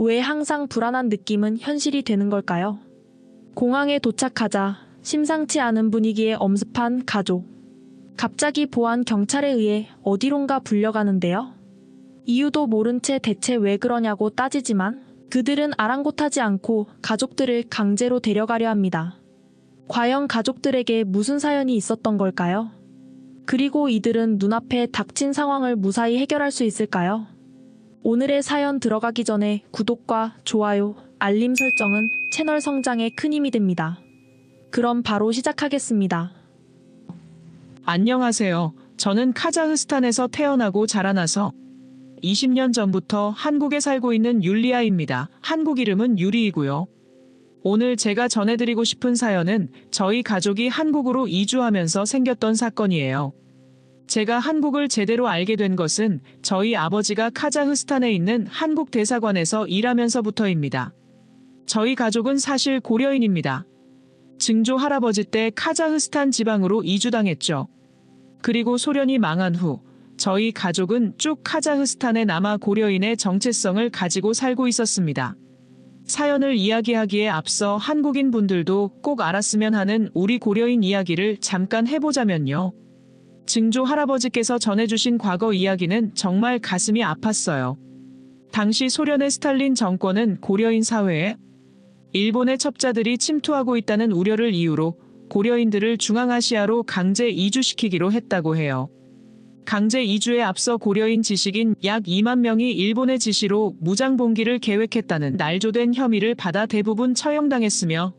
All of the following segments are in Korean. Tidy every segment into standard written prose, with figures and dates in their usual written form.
왜 항상 불안한 느낌은 현실이 되는 걸까요? 공항에 도착하자 심상치 않은 분위기에 엄습한 가족. 갑자기 보안 경찰에 의해 어디론가 불려가는데요. 이유도 모른 채 대체 왜 그러냐고 따지지만 그들은 아랑곳하지 않고 가족들을 강제로 데려가려 합니다. 과연 가족들에게 무슨 사연이 있었던 걸까요? 그리고 이들은 눈앞에 닥친 상황을 무사히 해결할 수 있을까요? 오늘의 사연 들어가기 전에 구독과 좋아요, 알림 설정은 채널 성장에 큰 힘이 됩니다. 그럼 바로 시작하겠습니다. 안녕하세요. 저는 카자흐스탄에서 태어나고 자라나서 20년 전부터 한국에 살고 있는 율리아입니다. 한국 이름은 유리이고요. 오늘 제가 전해드리고 싶은 사연은 저희 가족이 한국으로 이주하면서 생겼던 사건이에요. 제가 한국을 제대로 알게 된 것은 저희 아버지가 카자흐스탄에 있는 한국 대사관에서 일하면서부터입니다. 저희 가족은 사실 고려인입니다. 증조 할아버지 때 카자흐스탄 지방으로 이주당했죠. 그리고 소련이 망한 후 저희 가족은 쭉 카자흐스탄에 남아 고려인의 정체성을 가지고 살고 있었습니다. 사연을 이야기하기에 앞서 한국인 분들도 꼭 알았으면 하는 우리 고려인 이야기를 잠깐 해보자면요. 증조 할아버지께서 전해주신 과거 이야기는 정말 가슴이 아팠어요. 당시 소련의 스탈린 정권은 고려인 사회에 일본의 첩자들이 침투하고 있다는 우려를 이유로 고려인들을 중앙아시아로 강제 이주시키기로 했다고 해요. 강제 이주에 앞서 고려인 지식인 약 2만 명이 일본의 지시로 무장봉기를 계획했다는 날조된 혐의를 받아 대부분 처형당했으며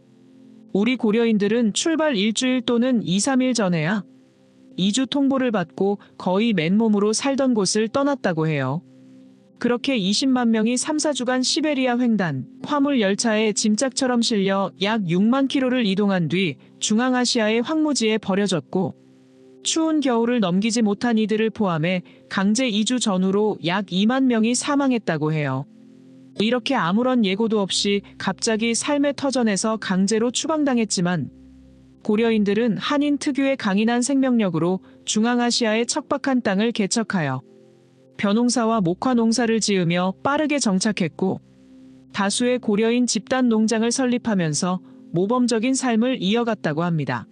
우리 고려인들은 출발 일주일 또는 2, 3일 전에야 이주 통보를 받고 거의 맨몸으로 살던 곳을 떠났다고 해요. 그렇게 20만 명이 3, 4주간 시베리아 횡단, 화물 열차에 짐짝처럼 실려 약 6만 킬로를 이동한 뒤 중앙아시아의 황무지에 버려졌고 추운 겨울을 넘기지 못한 이들을 포함해 강제 이주 전후로 약 2만 명이 사망했다고 해요. 이렇게 아무런 예고도 없이 갑자기 삶의 터전에서 강제로 추방당했지만 고려인들은 한인 특유의 강인한 생명력으로 중앙아시아의 척박한 땅을 개척하여 벼농사와 목화농사를 지으며 빠르게 정착했고 다수의 고려인 집단 농장을 설립하면서 모범적인 삶을 이어갔다고 합니다.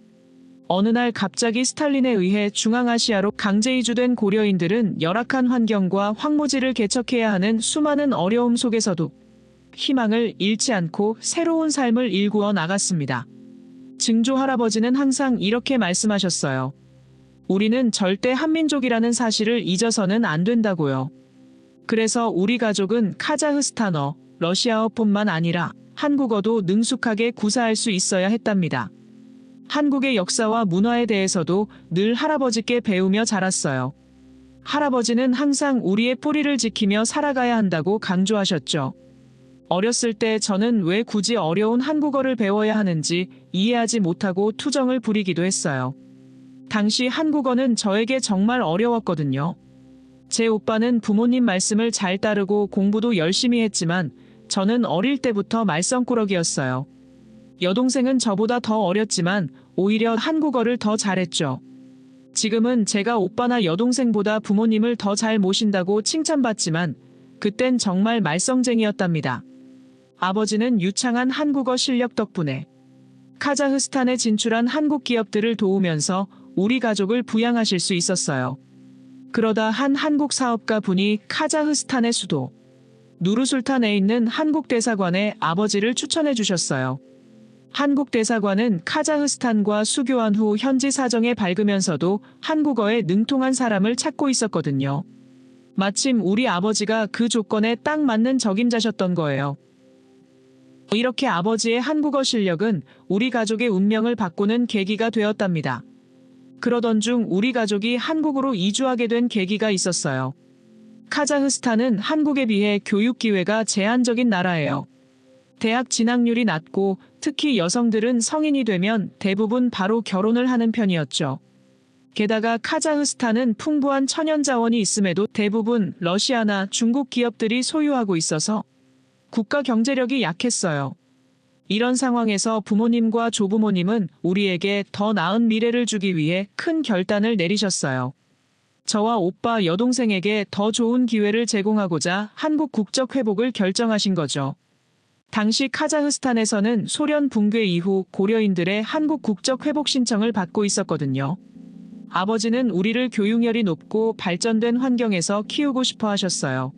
어느 날 갑자기 스탈린에 의해 중앙아시아로 강제 이주된 고려인들은 열악한 환경과 황무지를 개척해야 하는 수많은 어려움 속에서도 희망을 잃지 않고 새로운 삶을 일구어 나갔습니다. 증조 할아버지는 항상 이렇게 말씀하셨어요. 우리는 절대 한민족이라는 사실을 잊어서는 안 된다고요. 그래서 우리 가족은 카자흐스탄어, 러시아어뿐만 아니라 한국어도 능숙하게 구사할 수 있어야 했답니다. 한국의 역사와 문화에 대해서도 늘 할아버지께 배우며 자랐어요. 할아버지는 항상 우리의 뿌리를 지키며 살아가야 한다고 강조하셨죠. 어렸을 때 저는 왜 굳이 어려운 한국어를 배워야 하는지 이해하지 못하고 투정을 부리기도 했어요. 당시 한국어는 저에게 정말 어려웠거든요. 제 오빠는 부모님 말씀을 잘 따르고 공부도 열심히 했지만 저는 어릴 때부터 말썽꾸러기였어요. 여동생은 저보다 더 어렸지만 오히려 한국어를 더 잘했죠. 지금은 제가 오빠나 여동생보다 부모님을 더 잘 모신다고 칭찬받지만 그땐 정말 말썽쟁이였답니다. 아버지는 유창한 한국어 실력 덕분에 카자흐스탄에 진출한 한국 기업들을 도우면서 우리 가족을 부양하실 수 있었어요. 그러다 한 한국 사업가 분이 카자흐스탄의 수도 누르술탄에 있는 한국 대사관에 아버지를 추천해 주셨어요. 한국 대사관은 카자흐스탄과 수교한 후 현지 사정에 밝으면서도 한국어에 능통한 사람을 찾고 있었거든요. 마침 우리 아버지가 그 조건에 딱 맞는 적임자셨던 거예요. 이렇게 아버지의 한국어 실력은 우리 가족의 운명을 바꾸는 계기가 되었답니다. 그러던 중 우리 가족이 한국으로 이주하게 된 계기가 있었어요. 카자흐스탄은 한국에 비해 교육 기회가 제한적인 나라예요. 대학 진학률이 낮고 특히 여성들은 성인이 되면 대부분 바로 결혼을 하는 편이었죠. 게다가 카자흐스탄은 풍부한 천연 자원이 있음에도 대부분 러시아나 중국 기업들이 소유하고 있어서 국가 경제력이 약했어요. 이런 상황에서 부모님과 조부모님은 우리에게 더 나은 미래를 주기 위해 큰 결단을 내리셨어요. 저와 오빠 여동생에게 더 좋은 기회를 제공하고자 한국 국적 회복을 결정하신 거죠. 당시 카자흐스탄에서는 소련 붕괴 이후 고려인들의 한국 국적 회복 신청을 받고 있었거든요. 아버지는 우리를 교육열이 높고 발전된 환경에서 키우고 싶어 하셨어요.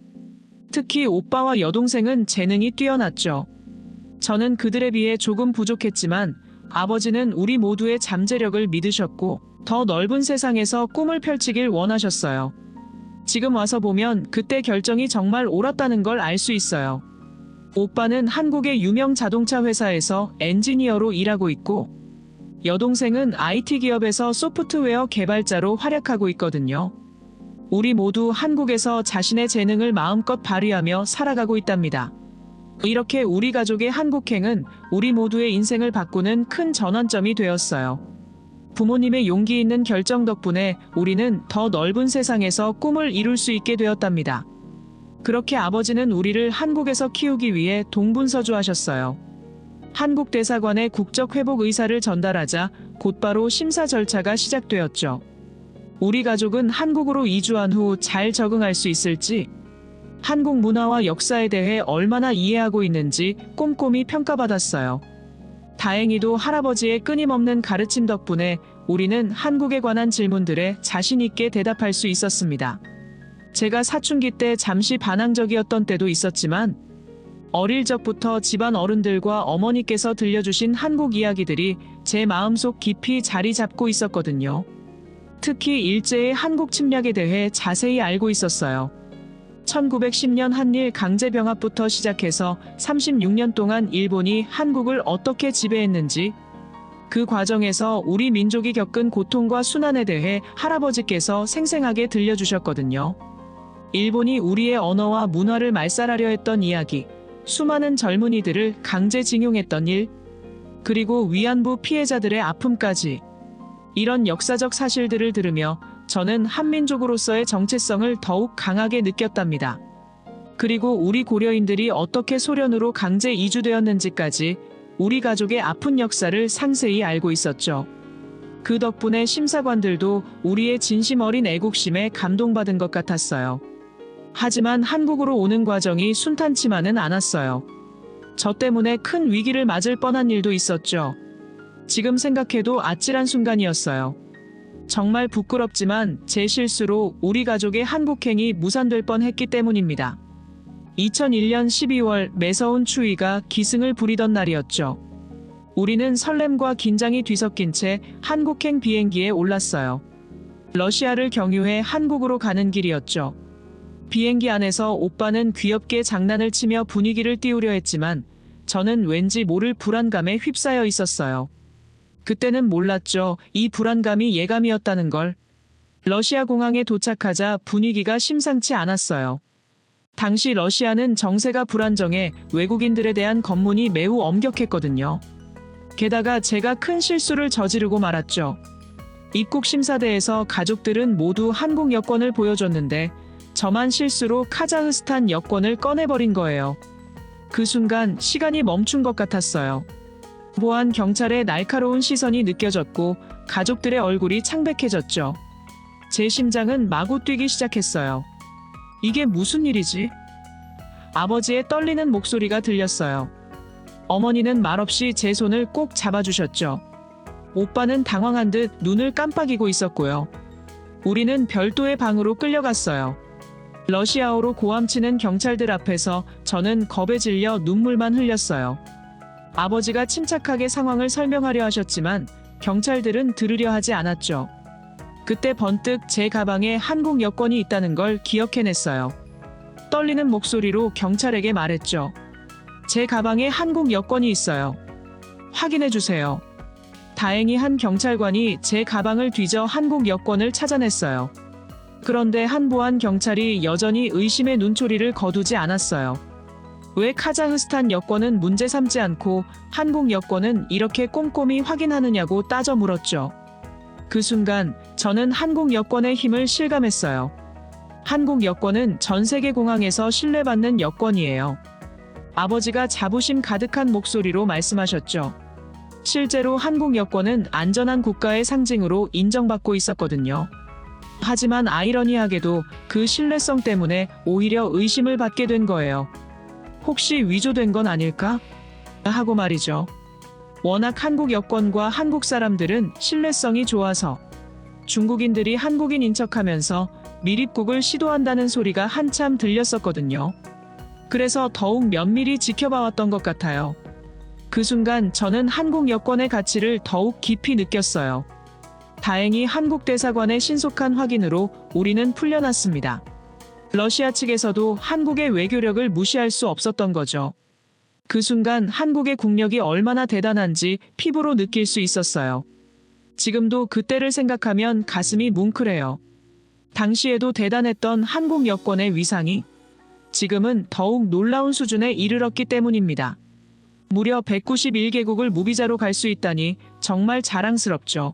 특히 오빠와 여동생은 재능이 뛰어났죠. 저는 그들에 비해 조금 부족했지만 아버지는 우리 모두의 잠재력을 믿으셨고 더 넓은 세상에서 꿈을 펼치길 원하셨어요. 지금 와서 보면 그때 결정이 정말 옳았다는 걸 알 수 있어요. 오빠는 한국의 유명 자동차 회사에서 엔지니어로 일하고 있고 여동생은 IT 기업에서 소프트웨어 개발자로 활약하고 있거든요. 우리 모두 한국에서 자신의 재능을 마음껏 발휘하며 살아가고 있답니다. 이렇게 우리 가족의 한국행은 우리 모두의 인생을 바꾸는 큰 전환점이 되었어요. 부모님의 용기 있는 결정 덕분에 우리는 더 넓은 세상에서 꿈을 이룰 수 있게 되었답니다. 그렇게 아버지는 우리를 한국에서 키우기 위해 동분서주하셨어요. 한국 대사관에 국적 회복 의사를 전달하자 곧바로 심사 절차가 시작되었죠. 우리 가족은 한국으로 이주한 후 잘 적응할 수 있을지, 한국 문화와 역사에 대해 얼마나 이해하고 있는지 꼼꼼히 평가받았어요. 다행히도 할아버지의 끊임없는 가르침 덕분에 우리는 한국에 관한 질문들에 자신 있게 대답할 수 있었습니다. 제가 사춘기 때 잠시 반항적이었던 때도 있었지만 어릴 적부터 집안 어른들과 어머니께서 들려주신 한국 이야기들이 제 마음속 깊이 자리 잡고 있었거든요. 특히 일제의 한국 침략에 대해 자세히 알고 있었어요. 1910년 한일 강제병합부터 시작해서 36년 동안 일본이 한국을 어떻게 지배했는지, 그 과정에서 우리 민족이 겪은 고통과 순환에 대해 할아버지께서 생생하게 들려주셨거든요. 일본이 우리의 언어와 문화를 말살하려 했던 이야기, 수많은 젊은이들을 강제징용했던 일, 그리고 위안부 피해자들의 아픔까지. 이런 역사적 사실들을 들으며 저는 한민족으로서의 정체성을 더욱 강하게 느꼈답니다. 그리고 우리 고려인들이 어떻게 소련으로 강제 이주되었는지까지 우리 가족의 아픈 역사를 상세히 알고 있었죠. 그 덕분에 심사관들도 우리의 진심 어린 애국심에 감동받은 것 같았어요. 하지만 한국으로 오는 과정이 순탄치만은 않았어요. 저 때문에 큰 위기를 맞을 뻔한 일도 있었죠. 지금 생각해도 아찔한 순간이었어요. 정말 부끄럽지만 제 실수로 우리 가족의 한국행이 무산될 뻔했기 때문입니다. 2001년 12월 매서운 추위가 기승을 부리던 날이었죠. 우리는 설렘과 긴장이 뒤섞인 채 한국행 비행기에 올랐어요. 러시아를 경유해 한국으로 가는 길이었죠. 비행기 안에서 오빠는 귀엽게 장난을 치며 분위기를 띄우려 했지만 저는 왠지 모를 불안감에 휩싸여 있었어요. 그때는 몰랐죠. 이 불안감이 예감이었다는 걸. 러시아 공항에 도착하자 분위기가 심상치 않았어요. 당시 러시아는 정세가 불안정해 외국인들에 대한 검문이 매우 엄격했거든요. 게다가 제가 큰 실수를 저지르고 말았죠. 입국 심사대에서 가족들은 모두 한국 여권을 보여줬는데 저만 실수로 카자흐스탄 여권을 꺼내버린 거예요. 그 순간 시간이 멈춘 것 같았어요. 보안 경찰의 날카로운 시선이 느껴졌고 가족들의 얼굴이 창백해졌죠. 제 심장은 마구 뛰기 시작했어요. 이게 무슨 일이지? 아버지의 떨리는 목소리가 들렸어요. 어머니는 말없이 제 손을 꼭 잡아주셨죠. 오빠는 당황한 듯 눈을 깜빡이고 있었고요. 우리는 별도의 방으로 끌려갔어요. 러시아어로 고함치는 경찰들 앞에서 저는 겁에 질려 눈물만 흘렸어요. 아버지가 침착하게 상황을 설명하려 하셨지만 경찰들은 들으려 하지 않았죠. 그때 번뜩 제 가방에 한국 여권이 있다는 걸 기억해냈어요. 떨리는 목소리로 경찰에게 말했죠. 제 가방에 한국 여권이 있어요. 확인해주세요. 다행히 한 경찰관이 제 가방을 뒤져 한국 여권을 찾아냈어요. 그런데 한 보안 경찰이 여전히 의심의 눈초리를 거두지 않았어요. 왜 카자흐스탄 여권은 문제 삼지 않고 한국 여권은 이렇게 꼼꼼히 확인하느냐고 따져 물었죠. 그 순간 저는 한국 여권의 힘을 실감했어요. 한국 여권은 전 세계 공항에서 신뢰받는 여권이에요. 아버지가 자부심 가득한 목소리로 말씀하셨죠. 실제로 한국 여권은 안전한 국가의 상징으로 인정받고 있었거든요. 하지만 아이러니하게도 그 신뢰성 때문에 오히려 의심을 받게 된 거예요. 혹시 위조된 건 아닐까? 하고 말이죠. 워낙 한국 여권과 한국 사람들은 신뢰성이 좋아서 중국인들이 한국인인 척하면서 밀입국을 시도한다는 소리가 한참 들렸었거든요. 그래서 더욱 면밀히 지켜봐왔던 것 같아요. 그 순간 저는 한국 여권의 가치를 더욱 깊이 느꼈어요. 다행히 한국 대사관의 신속한 확인으로 우리는 풀려났습니다. 러시아 측에서도 한국의 외교력을 무시할 수 없었던 거죠. 그 순간 한국의 국력이 얼마나 대단한지 피부로 느낄 수 있었어요. 지금도 그때를 생각하면 가슴이 뭉클해요. 당시에도 대단했던 한국 여권의 위상이 지금은 더욱 놀라운 수준에 이르렀기 때문입니다. 무려 191개국을 무비자로 갈 수 있다니 정말 자랑스럽죠.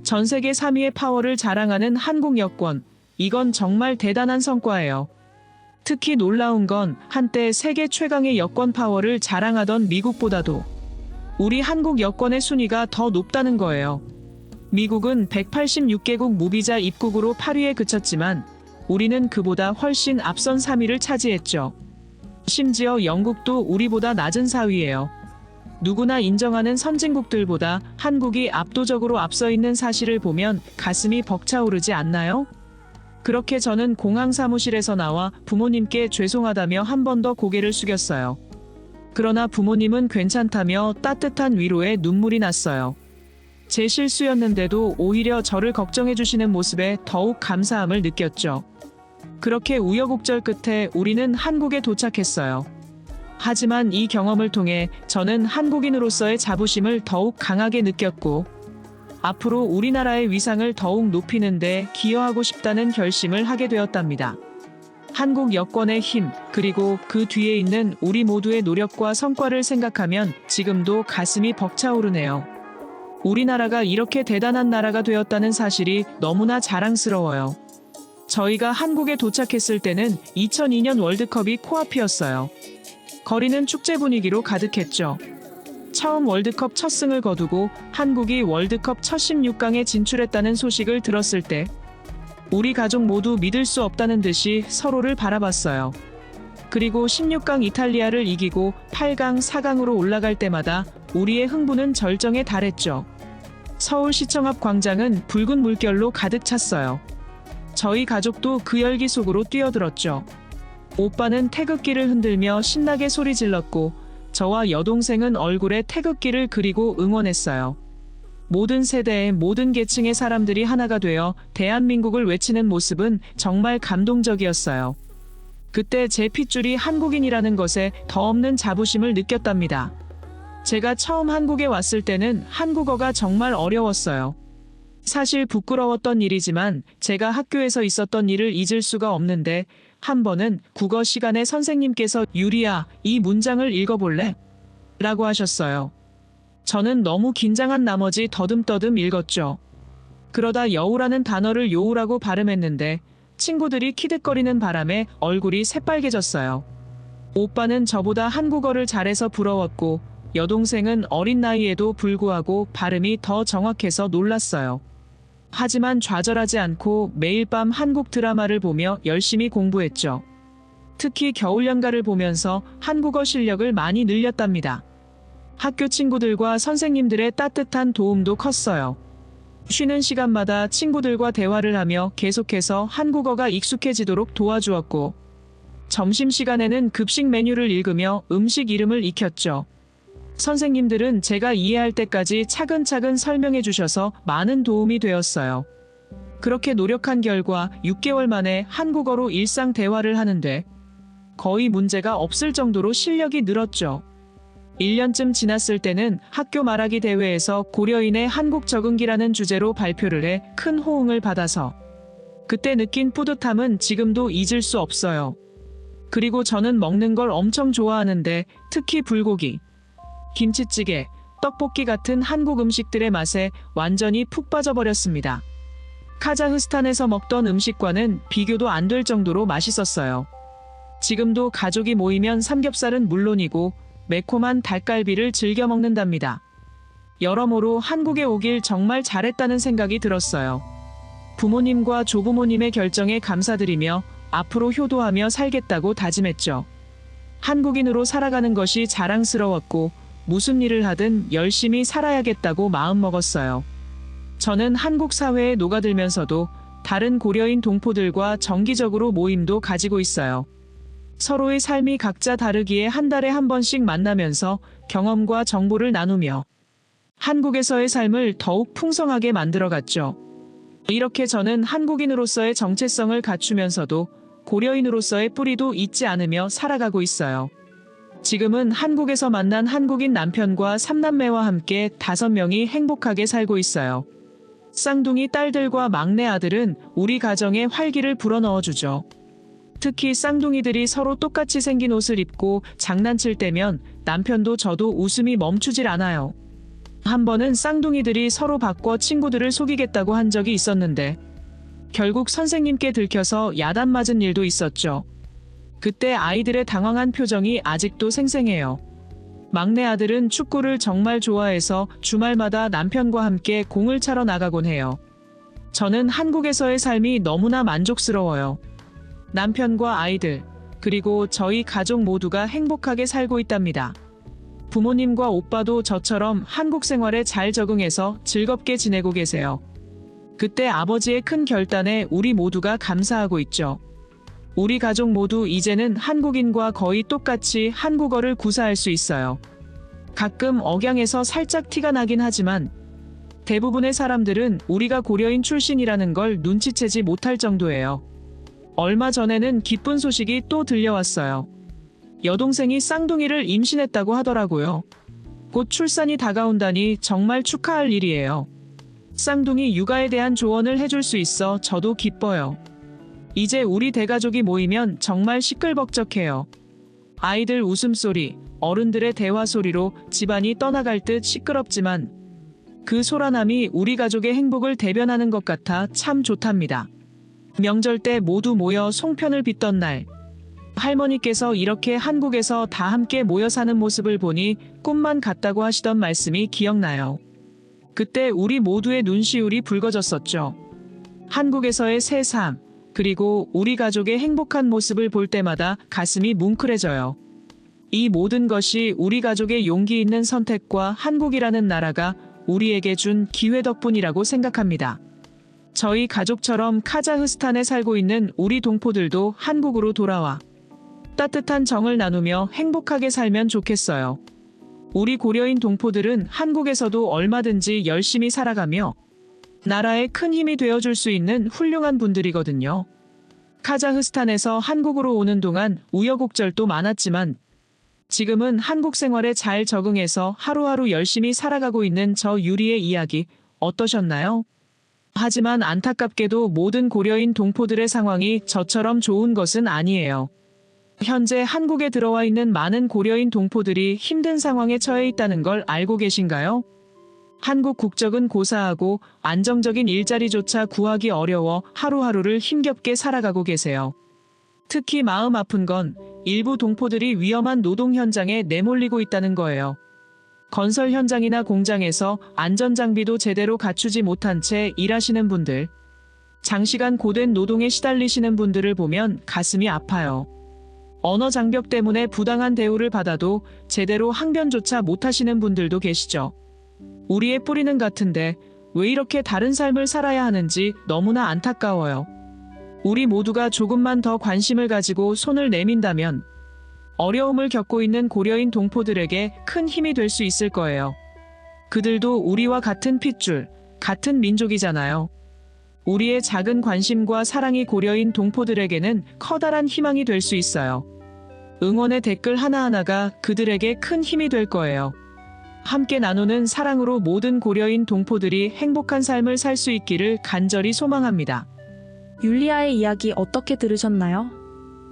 전 세계 3위의 파워를 자랑하는 한국 여권, 이건 정말 대단한 성과예요. 특히 놀라운 건 한때 세계 최강의 여권 파워를 자랑하던 미국보다도 우리 한국 여권의 순위가 더 높다는 거예요. 미국은 186개국 무비자 입국으로 8위에 그쳤지만 우리는 그보다 훨씬 앞선 3위를 차지했죠. 심지어 영국도 우리보다 낮은 4위예요. 누구나 인정하는 선진국들보다 한국이 압도적으로 앞서 있는 사실을 보면 가슴이 벅차오르지 않나요? 그렇게 저는 공항 사무실에서 나와 부모님께 죄송하다며 한 번 더 고개를 숙였어요. 그러나 부모님은 괜찮다며 따뜻한 위로에 눈물이 났어요. 제 실수였는데도 오히려 저를 걱정해 주시는 모습에 더욱 감사함을 느꼈죠. 그렇게 우여곡절 끝에 우리는 한국에 도착했어요. 하지만 이 경험을 통해 저는 한국인으로서의 자부심을 더욱 강하게 느꼈고 앞으로 우리나라의 위상을 더욱 높이는 데 기여하고 싶다는 결심을 하게 되었답니다. 한국 여권의 힘, 그리고 그 뒤에 있는 우리 모두의 노력과 성과를 생각하면 지금도 가슴이 벅차오르네요. 우리나라가 이렇게 대단한 나라가 되었다는 사실이 너무나 자랑스러워요. 저희가 한국에 도착했을 때는 2002년 월드컵이 코앞이었어요. 거리는 축제 분위기로 가득했죠. 처음 월드컵 첫 승을 거두고 한국이 월드컵 첫 16강에 진출했다는 소식을 들었을 때 우리 가족 모두 믿을 수 없다는 듯이 서로를 바라봤어요. 그리고 16강 이탈리아를 이기고 8강, 4강으로 올라갈 때마다 우리의 흥분은 절정에 달했죠. 서울시청 앞 광장은 붉은 물결로 가득 찼어요. 저희 가족도 그 열기 속으로 뛰어들었죠. 오빠는 태극기를 흔들며 신나게 소리 질렀고 저와 여동생은 얼굴에 태극기를 그리고 응원했어요. 모든 세대의 모든 계층의 사람들이 하나가 되어 대한민국을 외치는 모습은 정말 감동적이었어요. 그때 제 핏줄이 한국인이라는 것에 더없는 자부심을 느꼈답니다. 제가 처음 한국에 왔을 때는 한국어가 정말 어려웠어요. 사실 부끄러웠던 일이지만 제가 학교에서 있었던 일을 잊을 수가 없는데 한 번은 국어 시간에 선생님께서 유리야, 이 문장을 읽어볼래? 라고 하셨어요. 저는 너무 긴장한 나머지 더듬더듬 읽었죠. 그러다 여우라는 단어를 요우라고 발음했는데 친구들이 키득거리는 바람에 얼굴이 새빨개졌어요. 오빠는 저보다 한국어를 잘해서 부러웠고 여동생은 어린 나이에도 불구하고 발음이 더 정확해서 놀랐어요. 하지만 좌절하지 않고 매일 밤 한국 드라마를 보며 열심히 공부했죠. 특히 겨울연가를 보면서 한국어 실력을 많이 늘렸답니다. 학교 친구들과 선생님들의 따뜻한 도움도 컸어요. 쉬는 시간마다 친구들과 대화를 하며 계속해서 한국어가 익숙해지도록 도와주었고 점심시간에는 급식 메뉴를 읽으며 음식 이름을 익혔죠. 선생님들은 제가 이해할 때까지 차근차근 설명해 주셔서 많은 도움이 되었어요. 그렇게 노력한 결과 6개월 만에 한국어로 일상 대화를 하는데 거의 문제가 없을 정도로 실력이 늘었죠. 1년쯤 지났을 때는 학교 말하기 대회에서 고려인의 한국 적응기라는 주제로 발표를 해 큰 호응을 받아서 그때 느낀 뿌듯함은 지금도 잊을 수 없어요. 그리고 저는 먹는 걸 엄청 좋아하는데 특히 불고기, 김치찌개, 떡볶이 같은 한국 음식들의 맛에 완전히 푹 빠져버렸습니다. 카자흐스탄에서 먹던 음식과는 비교도 안 될 정도로 맛있었어요. 지금도 가족이 모이면 삼겹살은 물론이고 매콤한 닭갈비를 즐겨 먹는답니다. 여러모로 한국에 오길 정말 잘했다는 생각이 들었어요. 부모님과 조부모님의 결정에 감사드리며 앞으로 효도하며 살겠다고 다짐했죠. 한국인으로 살아가는 것이 자랑스러웠고 무슨 일을 하든 열심히 살아야겠다고 마음먹었어요. 저는 한국 사회에 녹아들면서도 다른 고려인 동포들과 정기적으로 모임도 가지고 있어요. 서로의 삶이 각자 다르기에 한 달에 한 번씩 만나면서 경험과 정보를 나누며 한국에서의 삶을 더욱 풍성하게 만들어갔죠. 이렇게 저는 한국인으로서의 정체성을 갖추면서도 고려인으로서의 뿌리도 잊지 않으며 살아가고 있어요. 지금은 한국에서 만난 한국인 남편과 3남매와 함께 5명이 행복하게 살고 있어요. 쌍둥이 딸들과 막내 아들은 우리 가정에 활기를 불어넣어주죠. 특히 쌍둥이들이 서로 똑같이 생긴 옷을 입고 장난칠 때면 남편도 저도 웃음이 멈추질 않아요. 한 번은 쌍둥이들이 서로 바꿔 친구들을 속이겠다고 한 적이 있었는데 결국 선생님께 들켜서 야단 맞은 일도 있었죠. 그때 아이들의 당황한 표정이 아직도 생생해요. 막내 아들은 축구를 정말 좋아해서 주말마다 남편과 함께 공을 차러 나가곤 해요. 저는 한국에서의 삶이 너무나 만족스러워요. 남편과 아이들, 그리고 저희 가족 모두가 행복하게 살고 있답니다. 부모님과 오빠도 저처럼 한국 생활에 잘 적응해서 즐겁게 지내고 계세요. 그때 아버지의 큰 결단에 우리 모두가 감사하고 있죠. 우리 가족 모두 이제는 한국인과 거의 똑같이 한국어를 구사할 수 있어요. 가끔 억양에서 살짝 티가 나긴 하지만 대부분의 사람들은 우리가 고려인 출신이라는 걸 눈치채지 못할 정도예요. 얼마 전에는 기쁜 소식이 또 들려왔어요. 여동생이 쌍둥이를 임신했다고 하더라고요. 곧 출산이 다가온다니 정말 축하할 일이에요. 쌍둥이 육아에 대한 조언을 해줄 수 있어 저도 기뻐요. 이제 우리 대가족이 모이면 정말 시끌벅적해요. 아이들 웃음소리, 어른들의 대화 소리로 집안이 떠나갈 듯 시끄럽지만 그 소란함이 우리 가족의 행복을 대변하는 것 같아 참 좋답니다. 명절 때 모두 모여 송편을 빚던 날, 할머니께서 이렇게 한국에서 다 함께 모여 사는 모습을 보니 꿈만 같다고 하시던 말씀이 기억나요. 그때 우리 모두의 눈시울이 붉어졌었죠. 한국에서의 새 삶, 그리고 우리 가족의 행복한 모습을 볼 때마다 가슴이 뭉클해져요. 이 모든 것이 우리 가족의 용기 있는 선택과 한국이라는 나라가 우리에게 준 기회 덕분이라고 생각합니다. 저희 가족처럼 카자흐스탄에 살고 있는 우리 동포들도 한국으로 돌아와 따뜻한 정을 나누며 행복하게 살면 좋겠어요. 우리 고려인 동포들은 한국에서도 얼마든지 열심히 살아가며 나라에 큰 힘이 되어줄 수 있는 훌륭한 분들이거든요. 카자흐스탄에서 한국으로 오는 동안 우여곡절도 많았지만 지금은 한국 생활에 잘 적응해서 하루하루 열심히 살아가고 있는 저 유리의 이야기 어떠셨나요? 하지만 안타깝게도 모든 고려인 동포들의 상황이 저처럼 좋은 것은 아니에요. 현재 한국에 들어와 있는 많은 고려인 동포들이 힘든 상황에 처해 있다는 걸 알고 계신가요? 한국 국적은 고사하고 안정적인 일자리조차 구하기 어려워 하루하루를 힘겹게 살아가고 계세요. 특히 마음 아픈 건 일부 동포들이 위험한 노동 현장에 내몰리고 있다는 거예요. 건설 현장이나 공장에서 안전장비도 제대로 갖추지 못한 채 일하시는 분들, 장시간 고된 노동에 시달리시는 분들을 보면 가슴이 아파요. 언어 장벽 때문에 부당한 대우를 받아도 제대로 항변조차 못하시는 분들도 계시죠. 우리의 뿌리는 같은데 왜 이렇게 다른 삶을 살아야 하는지 너무나 안타까워요. 우리 모두가 조금만 더 관심을 가지고 손을 내민다면 어려움을 겪고 있는 고려인 동포들에게 큰 힘이 될 수 있을 거예요. 그들도 우리와 같은 핏줄, 같은 민족이잖아요. 우리의 작은 관심과 사랑이 고려인 동포들에게는 커다란 희망이 될 수 있어요. 응원의 댓글 하나하나가 그들에게 큰 힘이 될 거예요. 함께 나누는 사랑으로 모든 고려인 동포들이 행복한 삶을 살 수 있기를 간절히 소망합니다. 율리아의 이야기 어떻게 들으셨나요?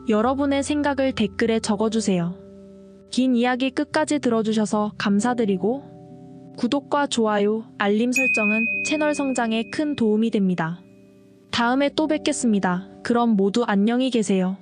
여러분의 생각을 댓글에 적어주세요. 긴 이야기 끝까지 들어주셔서 감사드리고 구독과 좋아요, 알림 설정은 채널 성장에 큰 도움이 됩니다. 다음에 또 뵙겠습니다. 그럼 모두 안녕히 계세요.